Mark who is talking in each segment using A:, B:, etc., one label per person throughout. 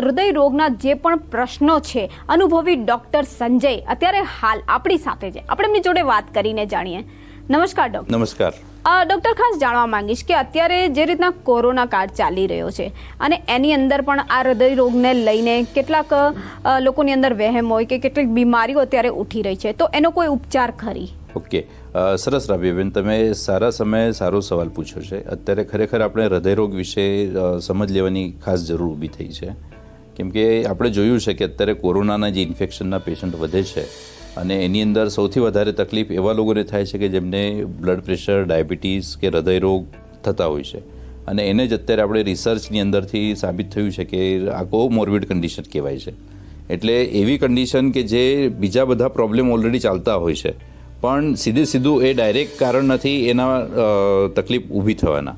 A: હૃદય રોગના જે પણ પ્રશ્નો છે અનુભવી ડોક્ટર સંજય અત્યારે હાલ આપણી સાથે છે. આપણે એમની જોડે વાત કરીને જાણીએ. નમસ્કાર ડોક્ટર.
B: નમસ્કાર
A: ડોક્ટર, ખાસ જાણવા માંગીશ કે અત્યારે જે રીતના કોરોના કાળ ચાલી રહ્યો છે અને એની અંદર પણ આ હૃદય રોગને લઈને કેટલાક લોકોની અંદર વહેમ હોય કે કેટલીક બીમારીઓ અત્યારે ઉઠી રહી છે, તો એનો કોઈ ઉપચાર ખરી?
B: ઓકે, સરસ રાબીબેન, તમે સારા સમયે સારો સવાલ પૂછ્યો છે. અત્યારે ખરેખર આપણે હૃદયરોગ વિશે સમજ લેવાની ખાસ જરૂર ઊભી થઈ છે, કેમ કે આપણે જોયું છે કે અત્યારે કોરોનાના જે ઇન્ફેક્શનના પેશન્ટ વધે છે અને એની અંદર સૌથી વધારે તકલીફ એવા લોકોને થાય છે કે જેમને બ્લડ પ્રેશર, ડાયાબિટીસ કે હૃદયરોગ થતા હોય છે. અને એને જ અત્યારે આપણે રિસર્ચની અંદરથી સાબિત થયું છે કે આ કોમોર્બિડ કન્ડિશન કહેવાય છે. એટલે એવી કન્ડિશન કે જે બીજા બધા પ્રોબ્લેમ ઓલરેડી ચાલતા હોય છે, પણ સીધું એ ડાયરેક્ટ કારણ નથી એના તકલીફ ઊભી થવાના.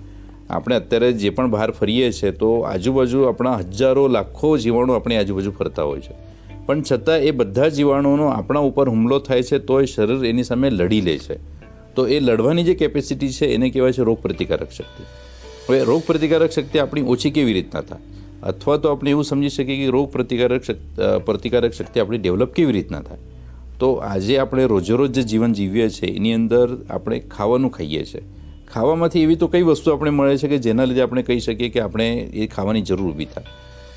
B: આપણે અત્યારે જે પણ બહાર ફરીએ છીએ તો આજુબાજુ આપણા હજારો લાખો જીવાણુ આપણી આજુબાજુ ફરતા હોય છે, પણ છતાં એ બધા જીવાણુઓનો આપણા ઉપર હુમલો થાય છે તો એ શરીર એની સામે લડી લે છે. તો એ લડવાની જે કેપેસિટી છે એને કહેવાય છે રોગ પ્રતિકારક શક્તિ. હવે રોગ પ્રતિકારક શક્તિ આપણી ઓછી કેવી રીતના થાય, અથવા તો આપણે એવું સમજી શકીએ કે રોગ પ્રતિકારક શક્તિ આપણી ડેવલપ કેવી રીતના થાય. તો આજે આપણે રોજેરોજ જે જીવન જીવીએ છીએ એની અંદર આપણે ખાવાનું ખાઈએ છીએ. ખાવામાંથી એવી તો કઈ વસ્તુ આપણે મળે છે કે જેના લીધે આપણે કહી શકીએ કે આપણે એ ખાવાની જરૂર ઊભી થાય.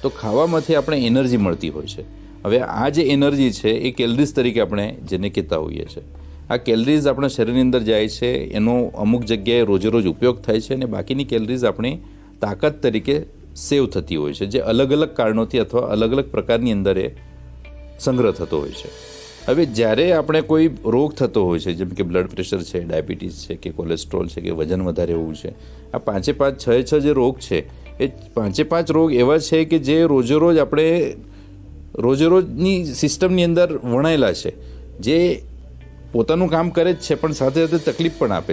B: તો ખાવામાંથી આપણે એનર્જી મળતી હોય છે. હવે આ જે એનર્જી છે એ કેલરીઝ તરીકે આપણે જેને કહેતા હોઈએ છીએ. આ કેલરીઝ આપણા શરીરની અંદર જાય છે, એનો અમુક જગ્યાએ રોજેરોજ ઉપયોગ થાય છે અને બાકીની કેલરીઝ આપણી તાકાત તરીકે સેવ થતી હોય છે, જે અલગ અલગ કારણોથી અથવા અલગ અલગ પ્રકારની અંદર એ સંગ્રહ થતો હોય છે. હવે જ્યારે આપણે કોઈ રોગ થતો હોય છે, જેમ કે બ્લડ પ્રેશર છે, ડાયાબિટીસ છે કે કોલેસ્ટ્રોલ છે કે વજન વધારે હોવું છે, આ 5 જે રોગ છે એ 5 રોગ એવા છે કે જે રોજેરોજની સિસ્ટમની અંદર વણાયેલા છે, જે પોતાનું કામ કરે જ છે પણ સાથે સાથે તકલીફ પણ આપે છે.